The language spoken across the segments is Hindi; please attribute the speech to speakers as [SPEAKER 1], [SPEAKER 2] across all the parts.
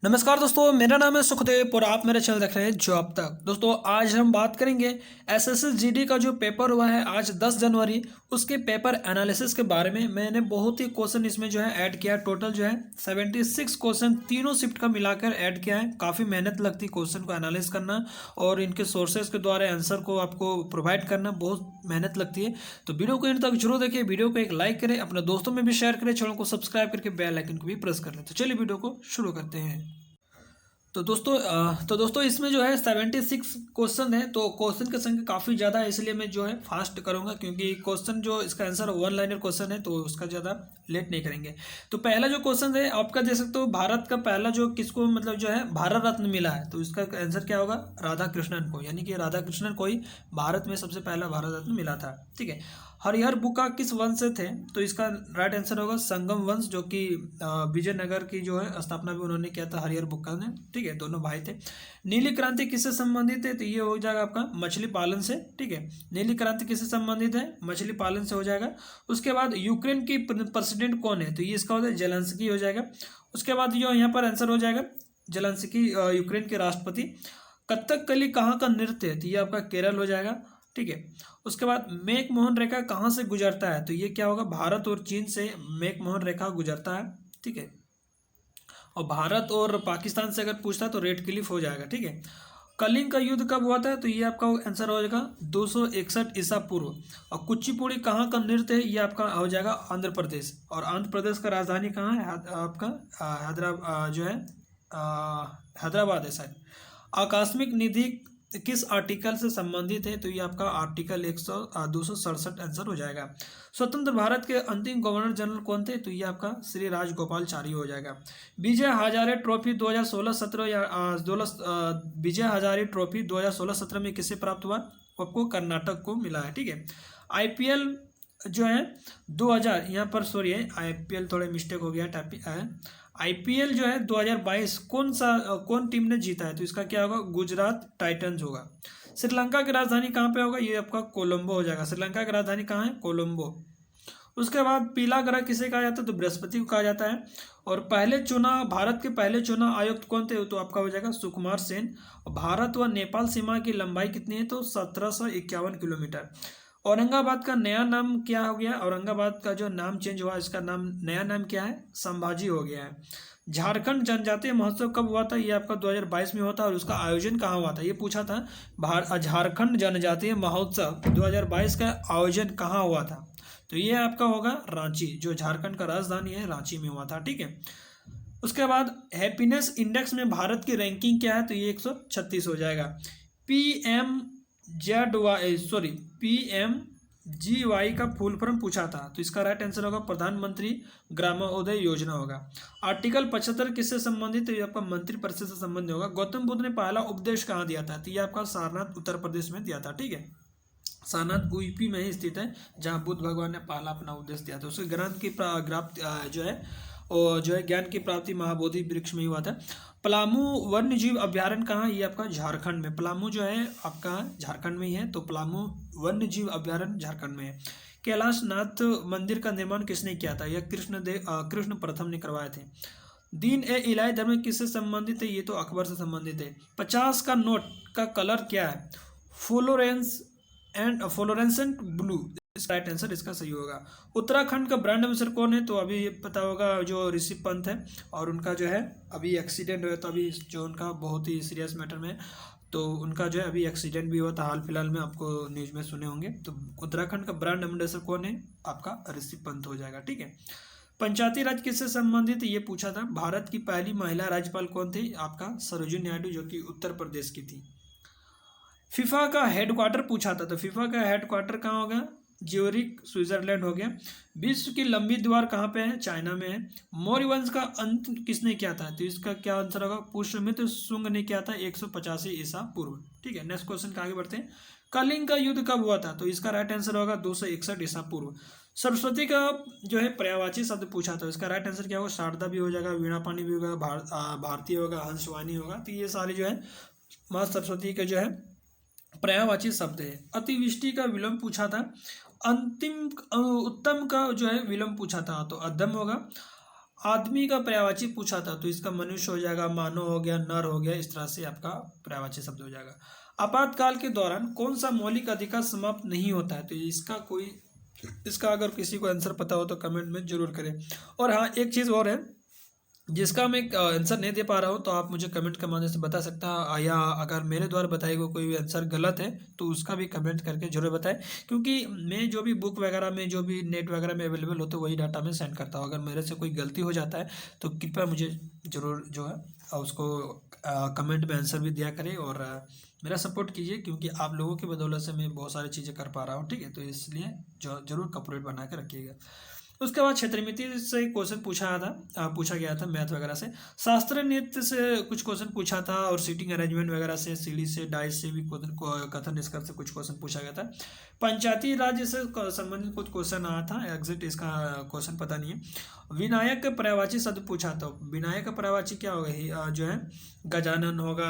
[SPEAKER 1] नमस्कार दोस्तों, मेरा नाम है सुखदेव और आप मेरे चैनल देख रहे हैं जॉब तक। दोस्तों आज हम बात करेंगे एसएससी जीडी का जो पेपर हुआ है आज 10 जनवरी, उसके पेपर एनालिसिस के बारे में। मैंने बहुत ही क्वेश्चन इसमें जो है ऐड किया, टोटल जो है 76 क्वेश्चन तीनों शिफ्ट का मिलाकर ऐड किया है। काफ़ी मेहनत लगती है क्वेश्चन को एनालिस करना और इनके सोर्सेज के द्वारा आंसर को आपको प्रोवाइड करना, बहुत मेहनत लगती है। तो वीडियो को इन तक जरूर देखिए, वीडियो को एक लाइक करें, अपने दोस्तों में भी शेयर करें, चैनल को सब्सक्राइब करके बेल आइकन को भी प्रेस कर लें। तो चलिए वीडियो को शुरू करते हैं। तो दोस्तों इसमें जो है 76 क्वेश्चन है, तो क्वेश्चन की संख्या काफ़ी ज़्यादा है, इसलिए मैं जो है फास्ट करूंगा, क्योंकि क्वेश्चन जो इसका आंसर वन लाइनर क्वेश्चन है तो उसका ज़्यादा लेट नहीं करेंगे। तो पहला जो क्वेश्चन है आपका देख सकते हो, भारत का पहला जो किसको मतलब जो है भारत रत्न मिला है, तो इसका आंसर क्या होगा, राधा कृष्णन को, यानी कि राधा कृष्णन को ही भारत में सबसे पहला भारत रत्न मिला था। ठीक है। हरिहर बुक्का किस वंश से थे, तो इसका राइट आंसर होगा संगम वंश, जो कि विजयनगर की जो है स्थापना भी उन्होंने किया था हरिहर बुक्का ने। ठीक है, दोनों भाई थे। नीली क्रांति किससे संबंधित है, तो ये हो जाएगा आपका मछली पालन से। ठीक है, नीली क्रांति किससे संबंधित है, मछली पालन से हो जाएगा। उसके बाद यूक्रेन की प्रेसिडेंट कौन है, तो ये इसका होता है जेलेंस्की हो जाएगा। उसके बाद जो यहाँ पर आंसर हो जाएगा जेलेंस्की यूक्रेन के राष्ट्रपति। कथकली कहाँ का नृत्य है, तो ये आपका केरल हो जाएगा। ठीक है। उसके बाद मेक मोहन रेखा कहाँ से गुजरता है, तो ये क्या होगा, भारत और चीन से मेक मोहन रेखा गुजरता है। ठीक है। और भारत और पाकिस्तान से अगर पूछता है तो रेड क्लिफ हो जाएगा। ठीक है। कलिंग का युद्ध कब हुआ था, तो ये आपका आंसर हो जाएगा 261 ईसा पूर्व। और कुचिपुड़ी कहाँ का नृत्य है, ये आपका हो जाएगा आंध्र प्रदेश। और आंध्र प्रदेश का राजधानी कहाँ है, आपका हैदराबाद जो है, हैदराबाद है शायद। आकस्मिक निधि किस आर्टिकल से संबंधित है, तो ये आपका आर्टिकल 267 आंसर हो जाएगा। स्वतंत्र भारत के अंतिम गवर्नर जनरल कौन थे, तो ये आपका श्री राजगोपालचारी हो जाएगा। विजय हजारे ट्रॉफी 2016-17 या विजय हजारे ट्रॉफी 2016-17 में किसे प्राप्त हुआ, आपको कर्नाटक को मिला है। ठीक है। आईपीएल जो है 2000, यहाँ पर सॉरी है, आईपीएल थोड़े मिस्टेक हो गया, टाइपिंग है। आईपीएल जो है 2022 कौन टीम ने जीता है, तो इसका क्या होगा, गुजरात टाइटंस होगा। श्रीलंका की राजधानी कहाँ पे होगा, ये आपका कोलंबो हो जाएगा। श्रीलंका की राजधानी कहाँ है, कोलंबो। उसके बाद पीला ग्रह किसे कहा जाता है, तो बृहस्पति को कहा जाता है। और भारत के पहले चुनाव आयुक्त कौन थे, तो आपका हो जाएगा सुकुमार सेन। भारत व नेपाल सीमा की लंबाई कितनी है, तो 1751 किलोमीटर। औरंगाबाद का नया नाम क्या हो गया, औरंगाबाद का जो नाम चेंज हुआ, इसका नाम नया नाम क्या है, संभाजी हो गया है। झारखंड जनजातीय महोत्सव कब हुआ था, ये आपका 2022 में हुआ था। और उसका आयोजन कहाँ हुआ था, ये पूछा था। झारखंड जनजातीय महोत्सव 2022 का आयोजन कहाँ हुआ था, तो ये आपका होगा रांची, जो झारखंड का राजधानी है, रांची में हुआ था। ठीक है। उसके बाद हैप्पीनेस इंडेक्स में भारत की रैंकिंग क्या है, तो ये 136 हो जाएगा। पीएमजीवाई का फुल फॉर्म पूछा था, तो इसका राइट आंसर होगा प्रधानमंत्री ग्रामोदय योजना होगा। आर्टिकल 75 किससे संबंधित, तो ये आपका मंत्रिपरिषद से संबंधित होगा। गौतम बुद्ध ने पहला उपदेश कहाँ दिया था, तो ये आपका सारनाथ उत्तर प्रदेश में दिया था। ठीक है। सारनाथ यूपी में ही स्थित है, जहाँ बुद्ध भगवान ने पहला अपना उपदेश दिया था। उसके ग्रंथ की जो है और जो है ज्ञान की प्राप्ति महाबोधि वृक्ष में ही हुआ था। पलामू वन्य जीव अभ्यारण्य कहाँ, ये आपका झारखंड में, पलामू जो है आपका झारखंड में ही है, तो पलामू वन्य जीव अभ्यारण्य झारखंड में है। कैलाश नाथ मंदिर का निर्माण किसने किया था, यह कृष्ण प्रथम ने करवाए थे। दीन ए इलाही धर्म किससे संबंधित है, ये तो अकबर से संबंधित है। 50 का नोट का कलर क्या है, फ्लोरेंसेंट ब्लू, इसका राइट आंसर इसका सही होगा। उत्तराखंड का ब्रांड एम्बेसडर कौन है, तो अभी पता होगा जो ऋषि पंत है, और उनका जो है अभी एक्सीडेंट हुआ, तो अभी जो उनका बहुत ही सीरियस मैटर में, तो उनका जो है अभी एक्सीडेंट भी हुआ था हाल फिलहाल में, आपको न्यूज में सुने होंगे। तो उत्तराखंड का ब्रांड एम्बेसडर कौन है, आपका ऋषि पंत हो जाएगा। ठीक है। पंचायती राज किससे संबंधित, ये पूछा था। भारत की पहली महिला राज्यपाल कौन थी, आपका सरोजिनी नायडू, जो कि उत्तर प्रदेश की थी। फीफा का हेडक्वार्टर पूछा था, तो फीफा का हेडक्वार्टर कहाँ होगा, ज्यूरिख स्विट्जरलैंड हो गया। विश्व की लंबी दीवार कहाँ पे है, चाइना में है। मौर्य वंश का अंत किसने किया था, तो इसका क्या आंसर होगा, पुष्यमित्र शुंग ने किया था 185 ईसा पूर्व। ठीक है। नेक्स्ट क्वेश्चन आगे बढ़ते हैं। कलिंग का युद्ध कब हुआ था, तो इसका राइट आंसर होगा 261 ईसा पूर्व। सरस्वती का जो है पर्यायवाची शब्द पूछा था, इसका राइट आंसर क्या होगा, शारदा भी हो जाएगा, वीणा पानी भी होगा, भारती होगा, हंसवानी होगा। तो ये सारे जो है माँ सरस्वती के जो है पर्यायवाची शब्द है। अतिवृष्टि का विलोम पूछा था। उत्तम का जो है विलोम पूछा था, तो अधम होगा। आदमी का पर्यायवाची पूछा था तो इसका मनुष्य हो जाएगा, मानव हो गया, नर हो गया, इस तरह से आपका पर्यायवाची शब्द हो जाएगा। आपातकाल के दौरान कौन सा मौलिक अधिकार समाप्त नहीं होता है, तो इसका अगर किसी को आंसर पता हो तो कमेंट में जरूर करें। और हाँ, एक चीज़ और है जिसका मैं आंसर नहीं दे पा रहा हूँ, तो आप मुझे कमेंट के माध्यम से बता सकता है, या अगर मेरे द्वारा बताई गई कोई भी आंसर गलत है तो उसका भी कमेंट करके जरूर बताएं, क्योंकि मैं जो भी बुक वगैरह में, जो भी नेट वगैरह में अवेलेबल होते वही डाटा मैं सेंड करता हूँ। अगर मेरे से कोई गलती हो जाता है तो कृपया मुझे ज़रूर जो है उसको कमेंट में आंसर भी दिया करें, और मेरा सपोर्ट कीजिए, क्योंकि आप लोगों की बदौलत से मैं बहुत सारी चीज़ें कर पा रहा हूँ। ठीक है, तो इसलिए जरूर कॉपरेट बना के रखिएगा। उसके बाद क्षेत्रमिति से क्वेश्चन पूछा गया था मैथ वगैरह से। शास्त्रीय नृत्य से कुछ क्वेश्चन पूछा था, और सीटिंग अरेंजमेंट वगैरह से, सीढ़ी से, डाइस से भी कथन निष्कर्ष से कुछ क्वेश्चन पूछा गया था। पंचायती राज से संबंधित कुछ क्वेश्चन आया था, एग्जैक्ट इसका क्वेश्चन पता नहीं है। विनायक पर्यायवाची शब्द पूछा था, विनायक का पर्यायवाची क्या होगा, जो है गजानन होगा,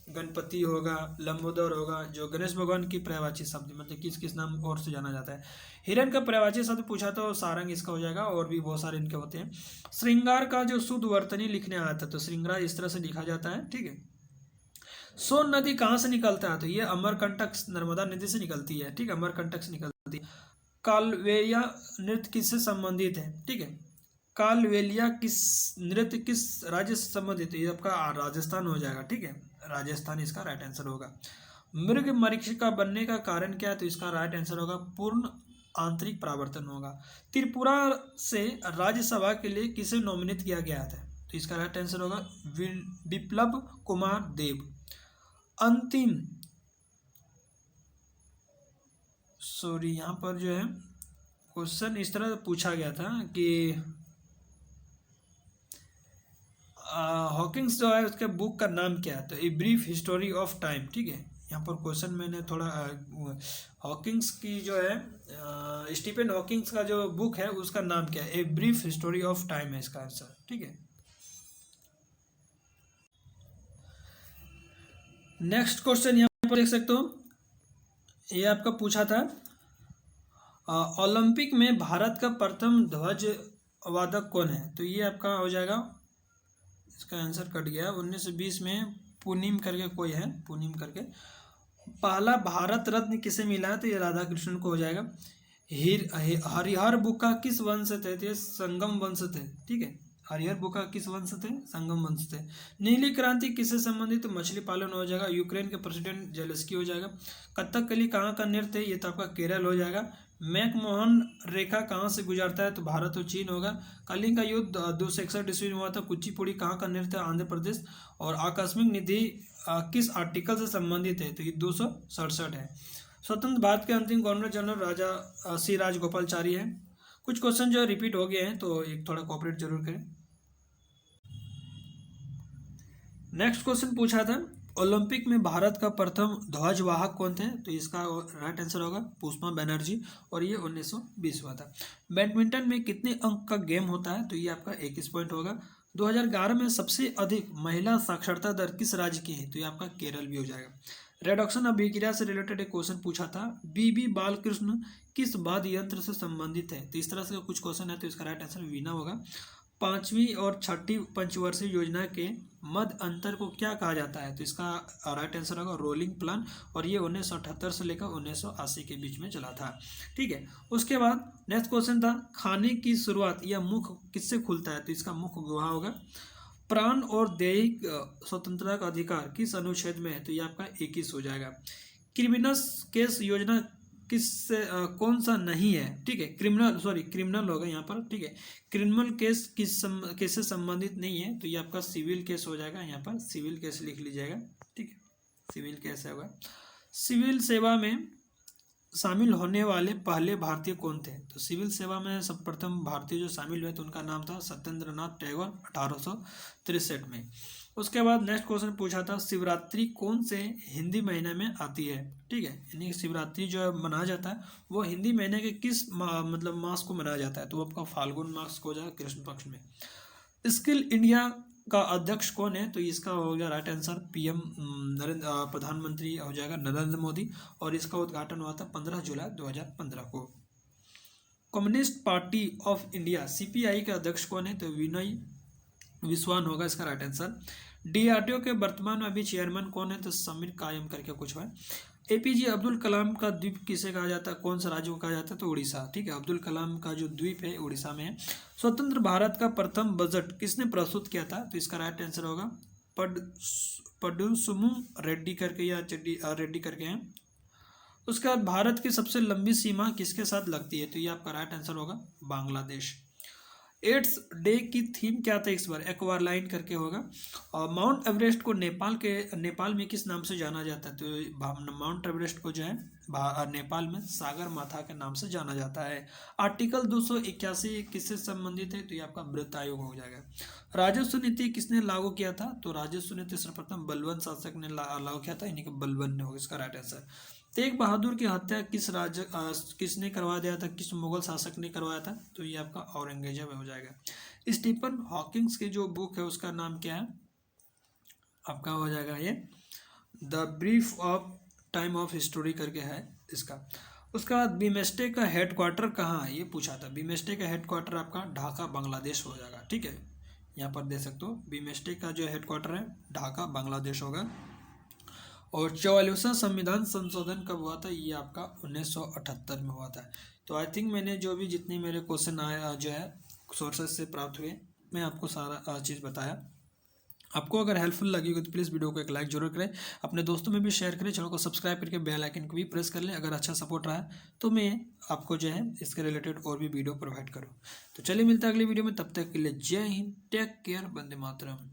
[SPEAKER 1] गणपति होगा, लंबोदर होगा, जो गणेश भगवान की पर्यायवाची शब्द, मतलब किस किस नाम और से जाना जाता है। हिरण का पर्यायवाची शब्द पूछा तो सारंग इसका हो जाएगा, और भी बहुत सारे इनके होते हैं। श्रृंगार का जो शुद्ध वर्तनी लिखने आया था, तो श्रृंगार इस तरह से लिखा जाता है। ठीक है, सोन नदी कहाँ से निकलता है, तो ये अमरकंटक नर्मदा नदी से निकलती है। ठीक है, अमरकंटक से निकलती है। कालवेलिया नृत्य किससे संबंधित है, ठीक है, कालवेलिया नृत्य किस राज्य से संबंधित है, ये आपका राजस्थान हो जाएगा। ठीक है, राजस्थान इसका राइट आंसर होगा। मृग मरीचिका बनने का कारण क्या है, तो इसका राइट आंसर होगा पूर्ण आंतरिक परावर्तन होगा। त्रिपुरा से राज्यसभा के लिए किसे नॉमिनेट किया गया था, तो इसका राइट आंसर होगा विप्लव कुमार देव। अंतिम यहाँ पर जो है क्वेश्चन इस तरह पूछा गया था कि हॉकिंग्स जो है उसके बुक का नाम क्या है, तो a brief history of time. ठीक है, यहाँ पर क्वेश्चन मैंने थोड़ा हॉकिंग्स की जो है स्टीफन हॉकिंग्स का जो बुक है उसका नाम क्या है, a brief history of time है इसका आंसर। ठीक है, नेक्स्ट क्वेश्चन यहाँ पर देख सकते हो, ये आपका पूछा था ओलंपिक में भारत का प्रथम ध्वज वादक कौन है, तो ये आपका हो जाएगा, इसका आंसर कट गया। 1920 में पुनीम करके कोई है, पुनीम करके। पहला भारत रत्न किसे मिला है, तो ये राधा कृष्णन को हो जाएगा। हरिहर बुका किस वंश से थे, तो ये संगम वंश थे। ठीक है, हरिहर बुका किस वंश थे, संगम वंश थे। नीली क्रांति किससे संबंधित, तो मछली पालन हो जाएगा, यूक्रेन के प्रेसिडेंट जेलेस्की हो जाएगा। कथकली कहाँ का नृत्य है, ये तो आपका केरल हो जाएगा। मैकमोहन रेखा कहाँ से गुजरता है, तो भारत और चीन होगा। कलिंग का युद्ध 261 ईस्वी में हुआ था। कुचिपुड़ी कहाँ का नृत्य है, आंध्र प्रदेश। और आकस्मिक निधि किस आर्टिकल से संबंधित है, तो ये 267 है। स्वतंत्र भारत के अंतिम गवर्नर जनरल राजा सी राजगोपालचारी है। कुछ क्वेश्चन जो रिपीट हो गए हैं, तो एक थोड़ा कोऑपरेट जरूर करें। नेक्स्ट क्वेश्चन पूछा था ओलंपिक में भारत का प्रथम ध्वजवाहक कौन थे, तो इसका राइट आंसर होगा पुष्पा बनर्जी, और ये 1920 हुआ था। बैडमिंटन में कितने अंक का गेम होता है, तो ये आपका 21 पॉइंट होगा। 2011 में सबसे अधिक महिला साक्षरता दर किस राज्य की है, तो ये आपका केरल भी हो जाएगा। रिडक्शन अभिक्रिया से रिलेटेड एक क्वेश्चन पूछा था, बीबी बालकृष्ण किस वाद्य यंत्र से संबंधित है, तो इस तरह से कुछ क्वेश्चन है, तो इसका राइट आंसर वीणा होगा। 5वीं और 6ठी पंचवर्षीय योजना के मध्य अंतर को क्या कहा जाता है, तो इसका राइट आंसर होगा रोलिंग प्लान, और ये 1978 से लेकर 1980 के बीच में चला था। ठीक है, उसके बाद नेक्स्ट क्वेश्चन था खाने की शुरुआत या मुख किससे खुलता है, तो इसका मुख गुहा होगा। प्राण और दैहिक स्वतंत्रता का अधिकार किस अनुच्छेद में है, तो ये आपका 21 हो जाएगा। क्रिमिनल केस योजना किस कौन सा नहीं है, ठीक है, क्रिमिनल होगा यहाँ पर। ठीक है, क्रिमिनल केस केस से संबंधित नहीं है, तो ये आपका सिविल केस हो जाएगा, यहाँ पर सिविल केस लिख लीजिएगा। ठीक है, सिविल केस होगा। सिविल सेवा में शामिल होने वाले पहले भारतीय कौन थे, तो सिविल सेवा में सर्वप्रथम भारतीय जो शामिल हुए तो उनका नाम था सत्येंद्रनाथ टैगोर 1863 में। उसके बाद नेक्स्ट क्वेश्चन पूछा था शिवरात्रि कौन से हिंदी महीने में आती है। ठीक है, यानी शिवरात्रि जो मनाया जाता है वो हिंदी महीने के किस मतलब मास को मनाया जाता है, तो वो आपका फाल्गुन मास को हो जाएगा, कृष्ण पक्ष में। स्किल इंडिया का अध्यक्ष कौन है, तो इसका हो गया राइट आंसर पीएम प्रधानमंत्री हो जाएगा नरेंद्र मोदी, और इसका उद्घाटन हुआ था 15 जुलाई 2015 को। Communist party of India CPI के अध्यक्ष कौन है? तो विनय विश्वान होगा इसका राइट आंसर। डीआरडीओ के वर्तमान में अभी चेयरमैन कौन है? तो समीर कायम करके कुछ है। एपीजे अब्दुल कलाम का द्वीप किसे कहा जाता है? कौन सा राज्य को कहा जाता है? तो उड़ीसा। ठीक है, अब्दुल कलाम का जो द्वीप है उड़ीसा में है। स्वतंत्र भारत का प्रथम बजट किसने प्रस्तुत किया था? तो इसका राइट आंसर होगा पडुसुमु रेड्डी करके या रेड्डी करके हैं। उसके बाद भारत की सबसे लंबी सीमा किसके साथ लगती है? तो ये आपका राइट आंसर होगा बांग्लादेश। एड्स डे की थीम क्या था इस बार? एक्वालाइन करके होगा। और माउंट एवरेस्ट को नेपाल में किस नाम से जाना जाता है? तो माउंट एवरेस्ट को जो है नेपाल में सागर माथा के नाम से जाना जाता है। आर्टिकल 281 किससे संबंधित है? तो ये आपका वित्त आयोग हो जाएगा। राजस्व नीति किसने लागू किया था? तो राजस्व नीति सर्वप्रथम बलबन शासक ने लागू किया था, इन्हीं के बलबन ने होगा इसका राइट आंसर। तेग बहादुर की हत्या किसने करवा दिया था? किस मुगल शासक ने करवाया था? तो ये आपका औरंगजेब हो जाएगा। स्टीफन हॉकिंग्स की जो बुक है उसका नाम क्या है? आपका हो जाएगा ये the brief of time of history करके है इसका। उसका बाद बीमेस्टेक का हेडक्वार्टर कहाँ है? ये पूछा था। बीमेस्टेक का हेडक्वार्टर आपका ढाका बांग्लादेश हो जाएगा। ठीक है, यहाँ पर दे सकते हो बीमेस्टेक का जो हेडक्वार्टर है ढाका बांग्लादेश होगा। और 44वां संविधान संशोधन कब हुआ था? ये आपका 1978 में हुआ था। तो आई थिंक मैंने जो भी जितनी मेरे क्वेश्चन आया जो है सोर्सेज से प्राप्त हुए, मैं आपको सारा चीज़ बताया। आपको अगर हेल्पफुल लगी हो तो प्लीज़ वीडियो को एक लाइक जरूर करें, अपने दोस्तों में भी शेयर करें, चैनल को सब्सक्राइब करके बेल आइकन को भी प्रेस कर लें। अगर अच्छा सपोर्ट रहा तो मैं आपको जो है इसके रिलेटेड और भी वीडियो प्रोवाइड करूँ। तो चलिए मिलता है अगली वीडियो में, तब तक के लिए जय हिंद, टेक केयर, वंदे मातरम।